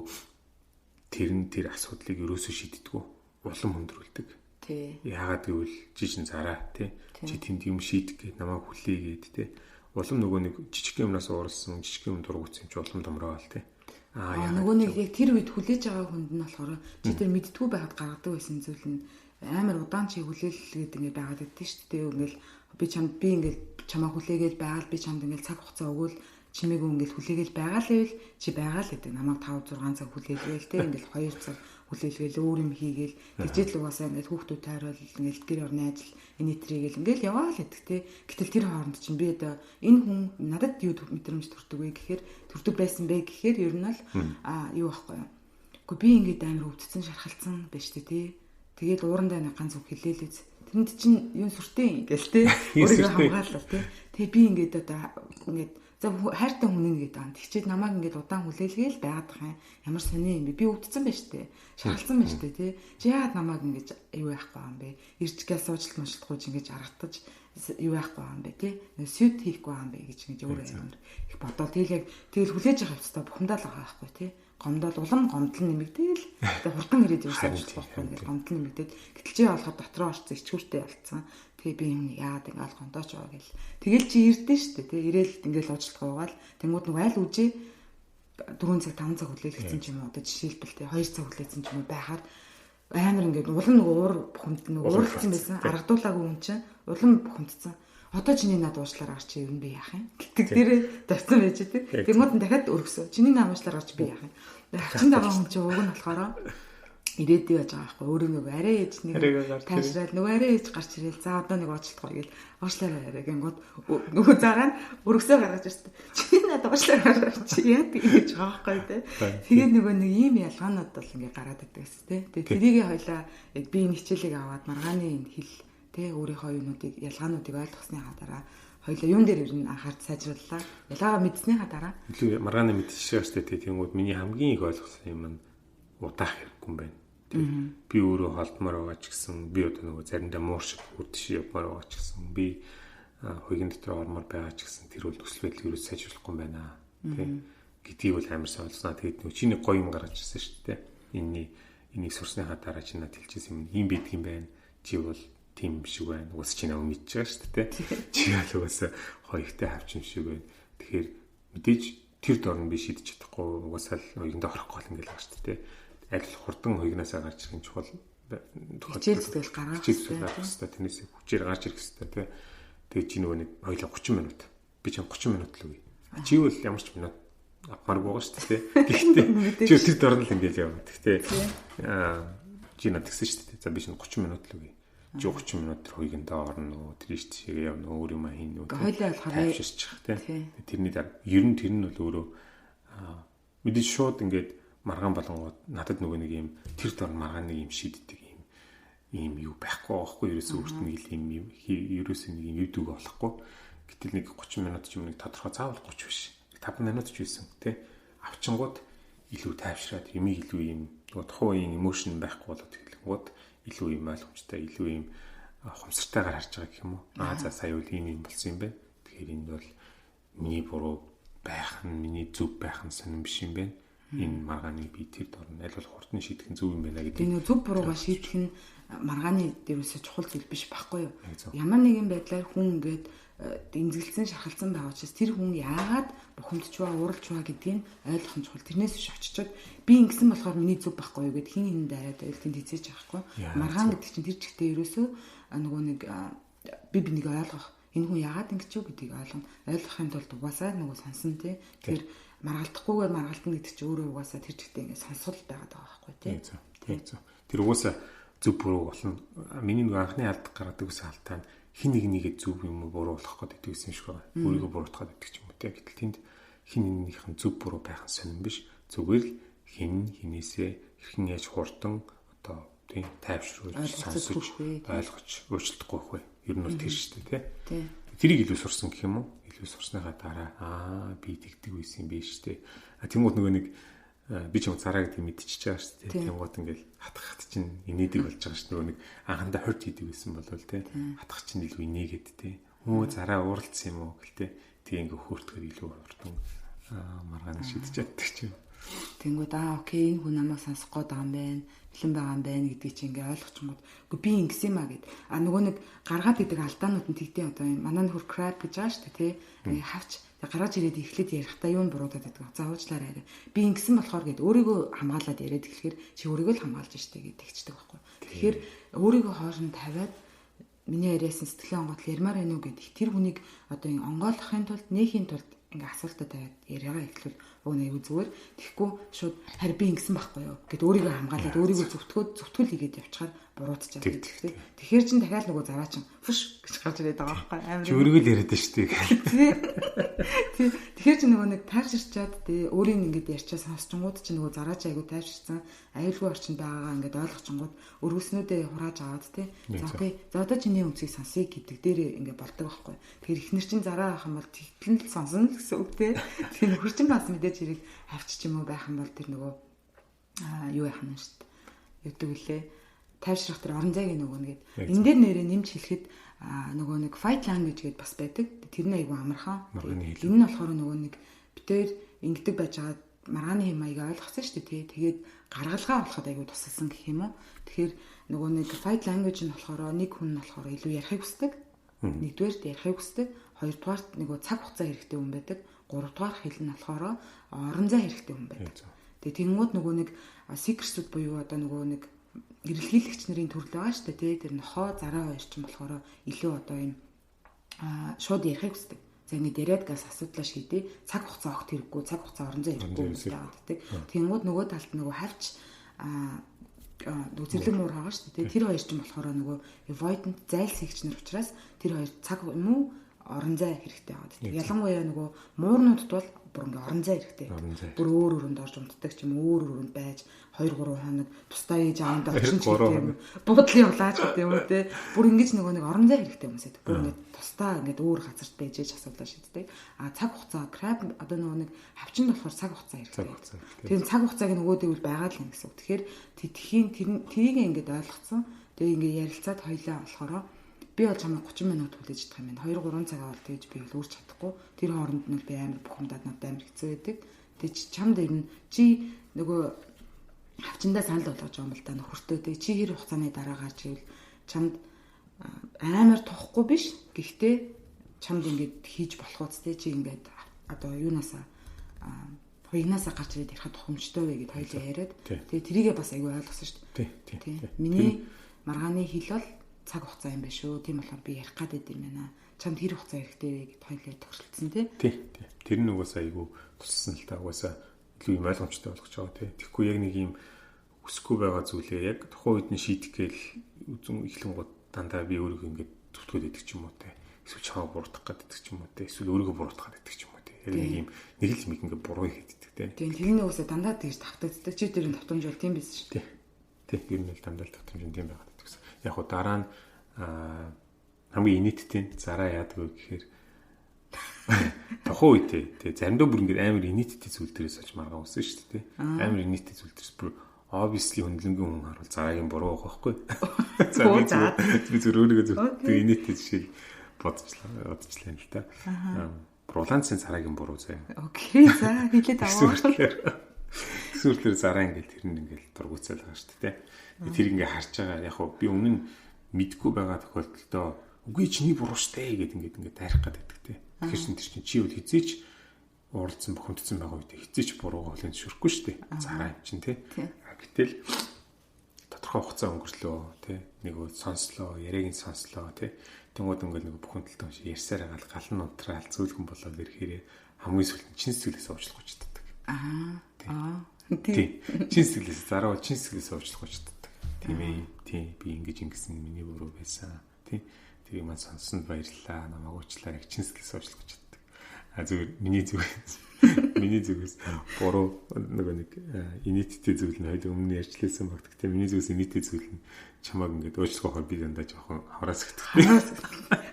тэр асуудлыг ерөөсөө шийддэггүй улам хүндрүүлдэг. Тий. Яагаад гэвэл чи чинь зараа тий. Чи тэнд юм шийдэх гээд намайг хүлээгээд тий. Улам нөгөө нэг жижиг юмнаас ууралсан, жижиг юм дургуутсан чи улам домроол тий. Нөгөө нэг яг тэр үед хүлээж байгаа хүнд нь болохоор чи тэр мэдтгүү байхад гаргадаг байсан зүйл нь амар удаан чи хүлээлгээд ингэ байгаад байдсан шүү дээ. Ингээл би ингээл чамаа хүлээгээл байгаад би чамд ингээл цаг хугацаа өгөөл чимээг ингээл хүлээгээл байгаа л байвал чи байгаа л гэдэг. Намайг 5 6 цаг хүлээлгээл тий ингээл 2 цаг хүлээлгээл өөр юм хийгээл тэгжэл угаасаа ингээл хүүхдүүд тайрал ингээл гэр орны ажил энэтрийгээл ингээл яваа л гэдэг тий. Гэтэл тэр хооронд чинь би одоо энэ хүн надад юу мэдрэмж төрдөг вэ гэхээр төрдөг байсан бэ гэхээр ер нь л юу байхгүй юу. Гэхдээ би ингээд амар өвдсөн шархалцсан байж тий. Тэгээд уурандаа нэг ганц үг хэлээл үз. Тэнд чинь юу сүртэй ингээл тий. Өөрийгөө хамгаалал тий. Тэгээ би ингээд одоо ингээд за хайртай хүн нэгээд байгаа. Тэгчээд намайг ингээд удаан хүлээлгээл байгаад байгаа юм. Ямар сони юм бэ? Би өвдсөн байж тээ. Шаргалсан байж тээ тий. Чи яагаад намайг ингээд юу яахгүй юм бэ? Ирж гээ суужилт муучлахгүй ингэж аргатаж юу яахгүй юм бэ тий. Сүйт хийхгүй юм бэ гэж ингэж өөрөө амар их бодоод тэгэл яг тэгэл хүлээж байгаа хэвчээ бухимдаа л байгаа байхгүй тий. Гомдол улам гомдол нэмэгдээл. Тэгээ хурдан ирээд юусан болохгүй ингээд гомдол нэмэгдээд гэтэл чи болоход дотроо орцсон ичгүүртэй болцсон. Тэгээ би юм яагаад ингээд гомдооч байгаа гэл. Тэгэл чи ирдэ штэ тий. Ирээл ингээд уучлах уугаал. Тэнгууд нэг айл үжи 4 цаг 5 цаг хүлээлгэсэн ч юм уу одоо жишээлбэл тий 2 цаг хүлээсэн ч юм уу байхаар амар ингээд улам нэг уур бухимд нэг ууралцсан байсан. Аргадуулаагүй юм чинь улам бухимдсан. Одоо чиний над уучлаар гарч ер нь би яах юм? Гэтэг дээрээ давцсан байж тий. Тэнгууд нь дахиад өргөсөө. Чиний над уучлаар гарч би яах юм? Хачин дагаа хүн чинь уг нь болохоор ирээдүй байж байгаа байхгүй. Өөрөө нөгөө арай ээж нэг таашраад нөгөө арай ээж гарч ирээл за одоо нэг уучлахгүй гээл уучлаарай арай гингууд нөгөө зараа нь өргөсөө гаргаж ирсэн. Чиний над уучлаар гарч яа гэж байгаа байхгүй тий. Тэгээд нөгөө нэг ийм ялгаанууд бол ингээ гараад идэг гэсэн тий. Тэгээд тэрийг хоёлаа яг би энэ хичээлийг аваад маргааны энэ хэл тэ өөрийнхөө юунуудыг ялгаануудыг ойлгосныхаа дараа хоёлаа юун дээр ирнэ анхаарч сайжрууллаа. Ялгаагаа мэдснийхаа дараа илүү маргааны мэдчихсэн шүү дээ. Тэнгүүд миний хамгийн их ойлгосон юм нь удаах хэрэггүй юм байна. Би өөрөө холдмоор байгаа ч гэсэн би одоо нөгөө заримдаа мууршиг үрдши явмаар байгаа ч гэсэн би хуйгийн дотор ормоор байгаа ч гэсэн тэр бол төсөл байдал юу сайжруулахгүй юм байна. Тэ гэдгийг бол амар сайн олснаа. Тэгээд нөгөө чиний гоё юм гаргаж ирсэн шүү дээ. Энийг сурсныхаа дараа чи надад хэлчихсэн юм байдаг юм байна. Чи бол тийм шиг байна. Уус чи намайг мэдчихэж байгаа шүү дээ. Чи бол угаасаа хоёртой хавчин шиг байна. Тэгэхээр мэдээж тэр дорн би шийдэж чадахгүй угаасаа л уйганд орохгүй л ингээл байгаа шүү дээ. Аль хурдан хуйгнаасаа гарч ирэх чухал хичээл зүтгэл гаргах хэрэгтэй. Тэрнээс хүчээр гарч ирэх хэрэгтэй. Тэгээ чи нөгөө нэг хоёлаа 30 минут. Би ч 30 минут л үгүй. Чи бол ямар ч минут авмаар байгаа шүү дээ. Гэхдээ чи тэр дорн л ингээл явна. Гэхдээ чи надад гэсэн шүү дээ. За би ч 30 минут л үгүй. Чи 30 минут тэр хуйганд орно. Тэр иш тийшээ явна. Өөр юм хийнэ. Хоёлаа болохоор шишчих тий. Тэрний дараа ер нь тэр нь бол өөрөө мэдээж шууд ингээд маргаан болонгууд надад нөгөө нэг юм тэр дор маргаан нэг юм шийддэг юм юу байхгүй байхгүй ерөөсөө өөрт нь юм ерөөсөө нэг юм юудаг болохгүй. Гэтэл нэг 30 минут ч юм нэг тодорхой заавал 30 биш. 5 минут ч байсан тий. Авчингууд илүү тайвшраад юмыг илүү юм тухайн үеийн эмошн байхгүй болоод хэлэнгууд илүү юм ойлгомжтой илүү юм хумсартайгаар харж байгаа гэх юм уу. За сая үл юм болсон юм байна. Тэгэхээр энэ бол миний буруу байх нь миний зөв байх нь сонирн биш юм байна. Энэ маргааны би тэр дорн аль бол хурдны шийдэх нь зөв юм байна гэдэг. Энэ зөв бурууга шийдэх нь маргааны дээрээс чухал зүйл биш байхгүй юу? Ямар нэгэн байдлаар хүн ингээд эмзэглсэн шахалцсан байгаа учраас тэр хүн яагаад бухимдчваа ууралчваа гэдгийг ойлгох нь чухал. Тэрнээс биш очичоод би ингэсэн болохоор миний зөв байхгүй юу гэд хин хин дайраад ойлтын хизээж байхгүй. Маргаан гэдэг чинь тэр чигтээ ерөөсөө нөгөө нэг би бинийг ойлгох энэ хүн яагаад ингэж юу гэдгийг ойлгохын тулд угаасаа нөгөө сонсон тий. Тэгэхээр маргалдахгүйгээр маргалдана гэдэг чинь өөрөө угаасаа тэр чигтээ ингэ сонсгол байгаад байгаа байхгүй тий. Тэр угаасаа зөв буруу болно. Миний нөгөө анхны алдах гаргадаг ус алдаа хин нэг нэгэ зөв юм уу буруу болох гэдэг юм шиг байна. Өөрийгөө буруутгаад гэдэг юм уу тий. Гэтэл тэнд хин нэгнийх нь зөв буруу байх нь сонирн биш. Зүгээр л хинээсээ хэрхэн яаж хурдан одоо тий тайвшруулж сонсож ойлгож өөрчлөхгүй байх вэ. Ер нь бол тэр шүү дээ тий. Тэрийг илүү сурсан гэх юм уу? Илүү сурсныхаа дараа би тэгдэг байсан юм биш тий. Тэнгууд нөгөө нэг би ч юм зараа гэдэг мэдчихэж байгаа шүү дээ. Тэнгууд ингээл хатгахт чинь инээдэг болж байгаа шүү. Нөгөө нэг анхандаа хорт хийдэг байсан болвол тий. Хатгах чинь илүү инээгээд тий. Зараа ууралцсан юм уу гэлтэй. Тэг ингээ хөөртгөр илүү хурдан маргааны шидэж чаддаг ч юм. Тэнгүүд окей энэ хүн намайг сонсох гээд байгаа юм байна. Бэлэн байгаа юм байна гэдгийг чи ингээ ойлгочихгод үгүй би ингэсэн юм а гэд. Нөгөө нэг гаргаад идэг алдаанууд нь тэгтээ одоо манай нөхөр crap гэж байгаа шүү дээ тий. Хавч гаргаж ирээд эхлээд ярихдаа юу буруудаад байдаг. За уучлаарай арай. Би ингэсэн болохоор гэд өөрийгөө хамгаалаад яриад эхлэхээр чи өөрийгөө л хамгаалж штэ гэд тэгчдэг байхгүй. Тэгэхээр өөрийгөө хооронд тавиад миний яриасан сэтгэлийн онгоцол ярмаар байна уу гэдэг тэр хүнийг одоо онгойлгохын тулд нээхийн тулд ингээ асуултаа тавиад яриагаа эхлүүл уг нэг зүгээр тэгэхгүй шууд харин би ингэсэн байхгүй юу гэд өөрийгөө хамгаалаад өөрийгөө зөвтгөл хийгээд явчихаар буруутчих чаддаг тийм. Тэгэхээр чин дахиад нөгөө зараачин фүш гэж гарч ирээд байгаа байхгүй амар. Чи өөрийгөө л яриад штэ гэх. Тийм. Тэгэхээр чи нөгөө нэг тайвширчаад тий өөрийн ингээд ярьчаа сонсчингууд чи нөгөө зараачаа айгу тайвширсан аюулгүй орчинд байгаагаа ингээд ойлгочингууд өргөснүүдээ хурааж аваад тий. За окей. За одоо чиний үнцгийг сонсъё гэдэг дээрээ ингээд болдог байхгүй. Тэгэхээр ихнэр чин зараа авах юм бол тэгтлэн л сонсон л гэсэн үг тий. Тэгэхээр нөхөр чин бас мэдээж хэрэг авчиж юм уу байх юм бол тэр нөгөө юу яах нь шүү дээ. Юудаг үлээ тайвшрах тэр орон зайгийн нөгөө нэгэд энэ дээр нэрээ нэмж хэлэхэд нөгөө нэг fight language гэдээ бас байдаг. Тэр нь айгүй амархан. Энэ нь болохоор нөгөө нэг битээр ингэдэг байж байгаа маргааны хэм маяг ойлгосон шүү дээ тий. Тэгээд гаргалгаа болоход айгүй тусалсан гэх юм уу. Тэгэхээр нөгөө нэг fight language нь болохоор нэг хүн нь болохоор илүү ярихыг хүсдэг. Нэгдүгээрт ярихыг хүсдэг. Хоёрдугаарт нөгөө цаг хугацаа хэрэгтэй хүн байдаг. Гуравдугаар хэл нь болохоор орон зай хэрэгтэй хүн байдаг. Тэгээ тэнгууд нөгөө нэг secret буюу одоо нөгөө нэг эрэлхийлэгч нарын төрөл байгаа шүү дээ тий. Тэр нохоо зараа хоёр ч юм болохоор илүү одоо энэ шууд ярихыг хүсдэг. За ингэ яриад газ асуудлаа шийдээ. Цаг хугацаа огт хэрэггүй, цаг хугацаа орон зай хэрэггүй гэдэг байдаг. Тэнгууд нөгөө талд нөгөө хавч зүрлэг муур байгаа шүү дээ. Тэр хоёр ч юм болохоор нөгөө avoidant зайлсхийгч нар учраас тэр хоёр цаг юм уу орон зай хэрэгтэй байгаа. Ялангуяа нөгөө муурнуудад бол бүр ингээ орон зай хэрэгтэй. Бүр өөр өрөнд орж унтдаг ч юм өөр өрөнд байж 2 3 хоног тусдаа ээж аавд очин ч юм буудлын улааж гэдэг юм уу те. Бүр ингэж нөгөө нэг орон зай хэрэгтэй хүмүүсэд. Бүр ингээ тусдаа ингээ өөр газарт байж ээж асуудал шийддэг. Цаг хугацаа crab одоо нөгөө нэг хавчинд болохоор цаг хугацаа хэрэгтэй. Тэгээд цаг хугацааг нөгөөдөө үл байгаа л юм гэсэн үг. Тэгэхээр тэтхийн тэрийг ингээ ойлгоцсон. Тэгээ ингээ ярилцаад хоёлаа болохоор би бол чамайг 30 минут хүлээж чадах юм байна. 2 3 цагаа бол тэгж би бол үрж чадахгүй. Тэр хооронд нь би амар бухимдаад надад амар хэцүү байдаг. Тэг чи чамд ирнэ. Чи нөгөө хавчиндаа санал болгож байгаа юм л да нөхөртөө тэг чи хэр хугацааны дараа гарч ивэл чамд амар тухгүй биш. Гэхдээ чамд ингээд хийж болох үстэй чи ингээд одоо юунаасаа хоёгнаасаа гарч ирээд ярих тохиомжтой вэ гэд хоёлаа яриад тэгээ тэрийгээ бас аягүй ойлгосон шүү дээ. Тий. Миний маргааны хэл бол цаг хугацаа юм байна шүү. Тийм болохоор би ярих гад байд юм байна. Чамд хэр хугацаа хэрэгтэй вэ гэд хоёлаа тохиролцсон тий. Тэр нь угаасаа айгүй туссан л та угаасаа илүү юм ойлгомжтой болгож байгаа тий. Тэгэхгүй яг нэг юм өсөхгүй байгаа зүйлээ яг тухайн үед нь шийдэх гээл эхлэнгууд дандаа би өөрийгөө ингээд зүтгэхэд идэх ч юм уу тий. Эсвэл чамаа буруутгах гэдэг ч юм уу тий. Эсвэл өөрийгөө буруутгах гэдэг ч юм уу тий. Яг нэг юм нэг л юм ингээд буруу хийдэг тий. Тийм тэрний угаасаа дандаа тэгж тавтагддаг. Чи тэрийн тавтамж бол тийм биз шүү. Тий. Тэр нь л дандаа тавтамж юм байгаад байдаг. Яг хуу дараа нь хамгийн инээдтэй зараа яадаг вэ гэхээр тухайн үед тий заримдаа бүр ингээд амар инээдтэй зүйл дээрээс олж маргаа усан шүү дээ. Амар инээдтэй зүйл дээрээс бүр obviously хөндлөнгийн хүн харуул зараагийн буруу байх байхгүй. За би зөв өөрийгөө зөв инээдтэй жишээ бодчихлаа л та. Проланцын зараагийн буруу заяа. Окей за хэлээд аваа. Эсвэл зараа ингээд тэр нь ингээд дургуцаал байгаа шүү дээ. Тэр ингээ харж байгаа яг хөө би өмнө нь мэдгүй байгаа тохиолдолдоо үгүй чиний буруу штэ гэдэг ингээд таарих гэдэг те. Тэгэхээр чи үл хизээч уралдсан бохомдсон байгаа үед хизээч буруугаа хүлээн зөвшөөрөхгүй штэ. Зараа юм чин те. Гэтэл тодорхой хугацаа өнгөрлөө те. Нэг сонслоо, яриагийн сонслоо те. Тэнгууд ингээд нэг бохомдолтой шиг ярьсаар гал нь унтраал зөөлгөн болоод ирэхээр хамгийн сүүлд чин сэтгэлээс уучлах гэж чаддаг. Тий. Чин сэтгэлээс зараа чин сэтгэлээс уучлах гэж чаддаг. Тийм ээ. Тийм би ингэж ингэсэн миний буруу байсан. Тийм. Тэрийг маань сонсонд баярлалаа. Намайг уучлаа гэж чин сэтгэлээс уучлах гэж чаддаг. Зүгээр миний зүгээс буруу нөгөө нэг инээдтэй зүйл нь хоёул өмнө ярьжлээсэн багт. Гэтэ миний зүгээс инээдтэй зүйл нь чамааг ингээд уучлахаар би дандаа жоохон хавраасгддаг.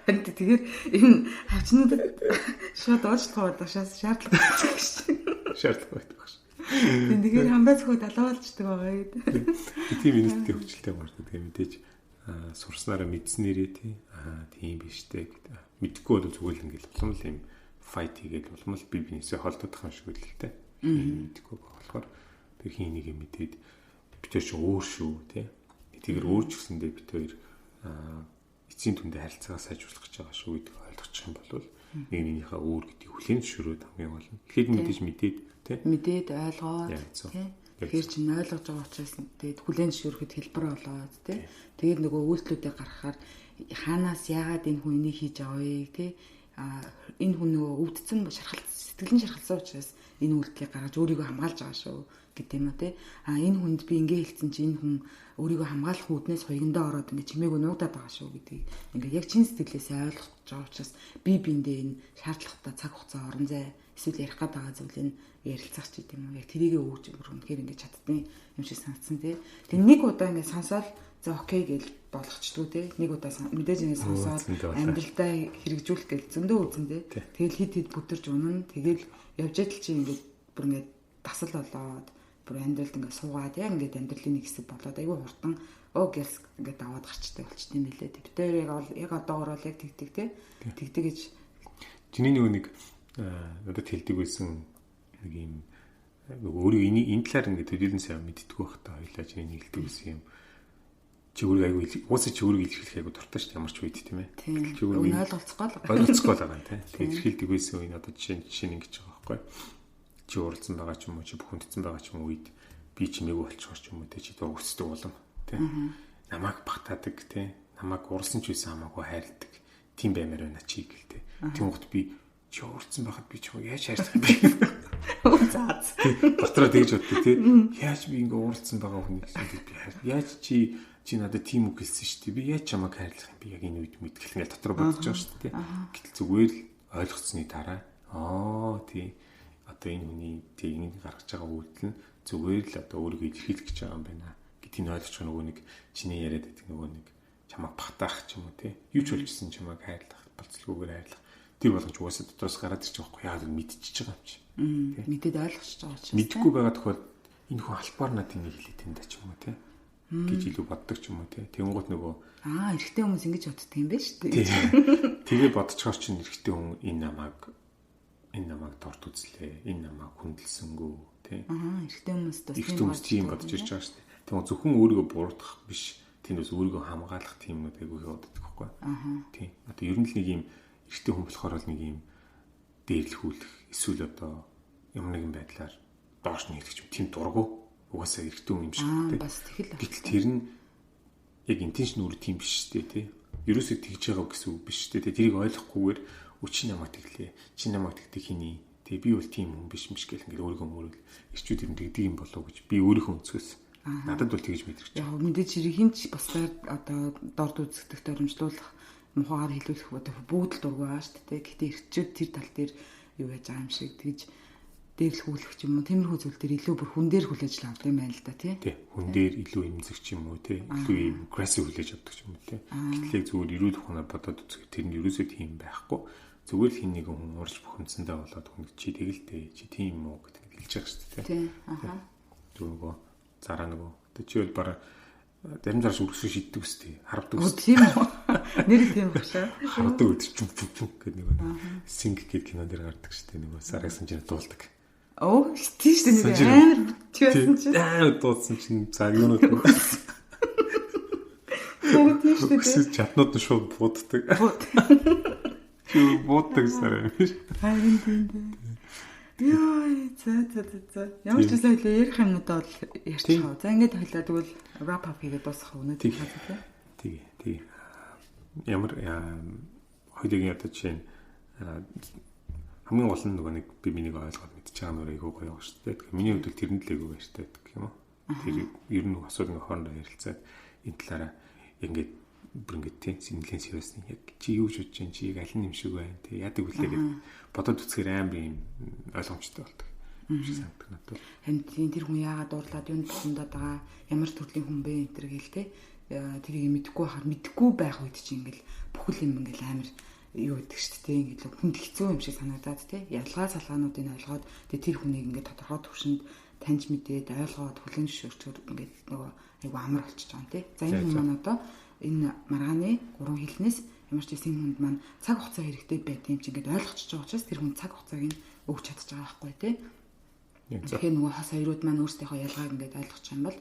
Харин тэгэхээр энэ хавчнуудад шууд уучлах удашаас шаардлага байдаг шүү. Шаардлага байдаг шүү. Тэгэхээр хамбаа зөвхөн далаалждаг байгаа гэдэг. Тийм инээдтэй хөвчлөлтэй гардаг. Тэгээ мэдээж сурснараа мэдснээрээ тийм биш дээ гэдэг. Мэдхгүй бол зүгээр л ингээд улам л юм fight хийгээд улам л би бинээсээ холдох юм шиг л л тээ. Мэдхгүй болохоор тэр хин нэг юм мэдээд бид хоёр ч өөр шүү тий. Тэгэр өөр ч гэсэндээ бид хоёр эцсийн түндэ харилцаагаа сайжруулах гэж байгаа шүү гэдэг ойлгочих юм бол нэг нэгнийхээ өөр гэдгийг хүлээн зөвшөөрөөд хамгийн гол нь. Тэгэхэд мэдээж мэдээд тий. Мэдээд ойлгоод тий. Тэгэхээр чинь ойлгож байгаа учраас тэгээд хүлээн зөвшөөрөхөд хэлбэр болоод тий. Тэгээд нөгөө үйлдэлүүдээ гаргахаар хаанаас яагаад энэ хүн энийг хийж аваа вэ тий. Энэ хүн нөгөө өвдсөн сэтгэлэн шархалсан учраас энэ үйлдэлийг гаргаж өөрийгөө хамгаалж байгаа шүү гэдэг юм уу тий. Энэ хүнд би ингээ хэлсэн чи энэ хүн өөрийгөө хамгаалах үүднээс хоёгондоо ороод ингээ чимээгүй нуугдаад байгаа шүү гэдгийг ингээ яг чин сэтгэлээсээ ойлгож байгаа учраас би биэндээ энэ шаардлагатай цаг хугацаа орон зай эсвэл ярих гээд байгаа зүйлийг ярилцах ч гэдэм юм. Яг тэрийгэ өгч үнэхээр ингээ чаддсан юм шиг санагдсан тий. Тэг нэг удаа ингээ сонсоод за окей гэж болгочдгоо тий. Нэг удаа мэдээж ингээ сонсоод амьдралдаа хэрэгжүүлэх гэж зөндөө үзэн тий. Тэгэл хид бүтэрч унана. Тэгэл явж идэл чи ингээ бүр ингээ дасал болоод бүр амьдралд ингээ суугаад яг ингээ амьдралын нэг хэсэг болоод айгүй хурдан гэлс ингээ даваад гарчтай болчт юм билээ. Бид тэр яг одоогоор л яг тэгдэг тий. Тэгдэг гэж чиний нэг надад хэлдэг байсан нэг юм өөрийг энэ талаар ингээ төдийлэн сайн мэддэггүй байх та хоёлаа чиний хэлдэг байсан юм. Чи өөрийг айгүй уусаа чи өөрийг илэрхийлэх айгүй дуртай шүү дээ ямар ч үед тийм ээ. Чи өөрийг ойлголцохгүй байгаа юм тийм. Тэгээд илэрхийлдэг байсан үе надад жишээ нь ингэж байгаа байхгүй. Чи уралцсан байгаа ч юм уу чи бүхэндсэн байгаа ч юм уу үед би чимээгүй болчихор ч юм уу те чи дургуцдаг болон тийм. Намайг багтаадаг тийм. Намайг уралсан ч байсан хамаагүй хайрладаг. Тийм баймаар байна чи гэлтэй. Тэнгуут би чи уралцсан байхад би чимээ яаж хайрлах юм бэ? Заац. Дотроо тэгж боддог тийм. Яаж би ингээ уралцсан байгаа хүн гэсэн би хайр. Яаж чи надад тийм үг хэлсэн шүү дээ. Би яаж чамайг хайрлах юм би яг энэ үед мэдгэл ингээл дотроо бодож байгаа шүү дээ. Гэтэл зүгээр л ойлгоцсны дараа тий одоо энэ хүний тий ингэ гаргаж байгаа үйлдэл нь зүгээр л одоо өөрийгөө илэрхийлэх гэж байгаа юм байна гэдгийг ойлгож нөгөө нэг чиний яриад байдаг нөгөө нэг чамайг багтаах ч юм уу тий юу ч болчихсон чамайг хайрлах болцлогоогоор хайрлах тэр болгож угаасаа дотроос гараад ирчих واخгүй яа гэж мэдчихэж байгаа юм чи. Мэдээд ойлгосч байгаа ч. Мэдхгүй байгаа тохиол энэ хүн албаар надад ингэ хэлээд энэ ч юм уу тий гэж илүү боддог ч юм уу тий. Тэнгуут нөгөө эрэгтэй хүмүүс ингэж боддог юм байна шүү дээ. Тэгээ бодцохоор чинь эрэгтэй хүн энэ намайг торт үзлээ. Энэ намайг хүндэлсэнгүү тий. Эрэгтэй хүмүүс тийм бодож ирж байгаа шүү дээ. Тэгвэл зөвхөн өөрийгөө буруутгах биш. Тэндээс өөрийгөө хамгаалах тийм нэг айгүй боддог байхгүй. Тий. Одоо ер нь л нэг юм эрэгтэй хүн болохоор л нэг юм дээрлэхүүлэх эсвэл одоо ямар нэгэн байдлаар доош нь хэлэх юм тийм дургу угаасаа эрэгтэй хүн юм шиг байна. Бас тэгэл. Гэтэл тэр нь яг интеншн үр тийм биш шүү дээ тий. Ерөөсөө тэгж байгаа гэсэн үг биш шүү дээ. Тэрийг ойлгохгүйгээр чи намайг тэглээ. Чи намайг тэгдэг хиний. Тэгээ би бол тийм хүн биш гэл ингээд өөрийгөө мөрөөл ирчүүд юм тэгдэг юм болов гэж би өөрийнхөө өнцгөөс надад бол тэгж мэдэрч. Яг мэдээж хэрэг ч бусдаар одоо дорд үзэгдэх дөрмжлуулах мухаар хэлүүлэх одоо бүгд л дургуй шүү дээ. Гэхдээ ирчүүд тэр тал дээр юу яаж байгаа юм шиг тэгж дээрлэхүүлэх ч юм уу тиймэрхүү зүйл дээр илүү бүр хүн дээр хүлээж авдаг юм байна л да тий. Хүн дээр илүү эмзэг ч юм уу тий. Илүү юм агрессив хүлээж авдаг ч юм уу тий. Гэтэл зүгээр ирүүл ухаанаар бодоод үзэх тэр нь ерөөсөө тийм байхгүй. Зүгээр л хин нэг хүн уурж бухимдсандаа болоод хүн чи тэгэлтэй чи тийм юм уу гэдэг хэлж байгаа шүү дээ тий. Зүгөө зараа нөгөө одоо чи бол бараа зарим зарш үргэлж шиддэг үстэй харвдаг үстэй. Тийм үү. Нэр тийм багшаа. Харвдаг үт чүм гэдэг нэг синг гэдэг кино дээр гардаг шүү дээ нөгөө сарай санжина дуулдаг. Тийм шүү дээ амар битсэн чинь. Дуудсан чинь за юунууд нөө. Тийм шүү дээ. Чатнууд нь шууд бууддаг. Чи бууддаг сарай юм биш. Харин тийм дээ. Яа, за. Ямар ч зүйл ярих юмнуудаа бол ярьчихав. За ингээд хойлоо тэгвэл wrap up хийгээд дуусгах үнэ тийм хаа тий. Тэгээ. Ямар хоёрын одоо жишээ хамгийн гол нь нөгөө нэг би миний ойлгоод мэдчихэж байгаа нөр айгуу гоё шүү дээ. Тэгэхээр миний хувьд тэрэнд л айгуу баяртай гэдэг юм уу. Тэр ер нь асуудал хоорондоо ярилцаад энэ талаараа ингээд бүр ингээд тийм сэнэлийн сервисний яг чи юу ч бодож чинь чи аль нь юм шиг байна тий яадаг үлээ гэдэг бодоод үзэхээр амар юм ойлгомжтой болдог. Шиг санагдах надад. Харин тэр хүн яагаад дуурлаад юунд босондоод байгаа ямар төрлийн хүн бэ энэ төр гээл тий тэрийг мэдэхгүй байхад мэдэхгүй байх үед чи ингээл бүхэл юм ингээл амар юу гэдэг шүү дээ ингээд хүнд хэцүү юм шиг санагдаад тий ялгаа салгаануудыг ойлгоод тэр хүнийг ингээд тодорхой төвшөнд таньж мэдээд ойлгоод хүлэн зөвшөөрчөөр ингээд нөгөө айгу амар болчихж байгаа тий за энэ хүн маань одоо энэ маргааны 3 хэлнээс ямар ч юм хүнд маань цаг хугацаа хэрэгтэй байт юм чи ингээд ойлгочихж байгаа учраас тэр хүн цаг хугацааг нь өгч чадчих байгаа байхгүй тий Тэгэхээр нөгөө хос хоёрууд маань өөрсдийнхөө ялгааг ингээд ойлгох юм бол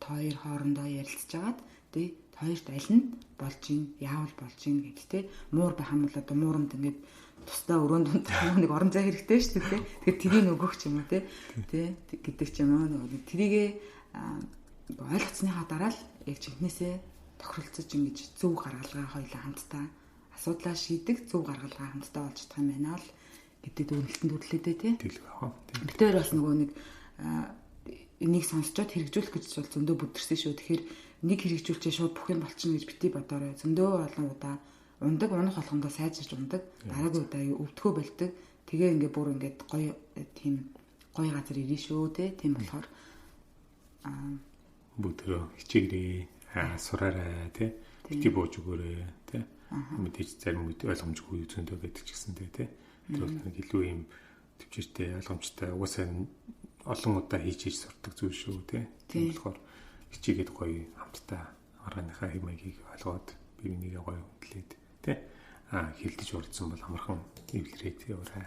хоёр хоорондоо ярилцж агаад тий хоёрт аль нь болж ийн яавал болж ийн гэд тий муур байх юм бол одоо муурамд ингээд тусдаа өрөөнд нэг орон зай хэрэгтэй шүү дээ тий. Тэгэхээр тэрийг өгөх ч юм уу тий гэдэг ч юм уу нөгөө тэрийгээ ойлгоцсныхаа дараа л яг чихнээсээ тохиролцож ингэж зөв гаргалгаа хоёулаа хамтдаа асуудлаа шийдэх зөв гаргалгаа хамтдаа болж чадах юм байна л гэдэг дүгнэлтэнд хүрлээдээ тий. Тэр бас нөгөө нэг энийг сонсчод хэрэгжүүлэх гэж бол зөндөө бүдэрсэн шүү. Тэгэхээр нэг хэрэгжүүлчээ шууд бүх юм болчихно гэж бити бодоорой. Зөндөө олон удаа ундаг унах болгондоо сайжирч ундаг. Дараагийн удаа өвдгөө болдог. Тэгээ ингээ бүр ингээд гоё тийм гоё газар ирнэ шүү тий. Тийм болохоор бүгдөө хичээгээрээ сураарай тий. Бити бууж өгөөрэй тий. Мэдээж зарим үед ойлгомжгүй зөндөө байдаг ч гэсэнтэй тий. Тэр бол нэг илүү юм төвчээртэй ойлгомжтой угаасаа олон удаа хийж сурдаг зүйл шүү тий. Тийм болохоор хичээгээд гоё хамтдаа органийнхаа хэмээгийг ойлгоод бивнийг гоё хөдлөөд тий. Хилдэж урдсан бол амархан эвлэрээд яваарай.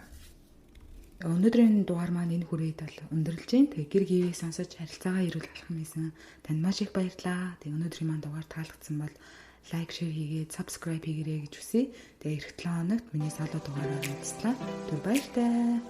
Өнөөдрийн дугаар маань энэ хүрээд бол өндөрлж जैन. Тэгээ гэр гээвээ сонсож харилцаагаа эрүүл болох юмсан. Танд маш их баярлалаа. Тэгээ өнөөдрийн маань дугаар таалагдсан бол лайк, шеэр хийгээд, subscribe хийгээрэй гэж хүсье. Тэгээ эх 7 хоногт миний соло дугаараар уулзлаа. Түр баяртай.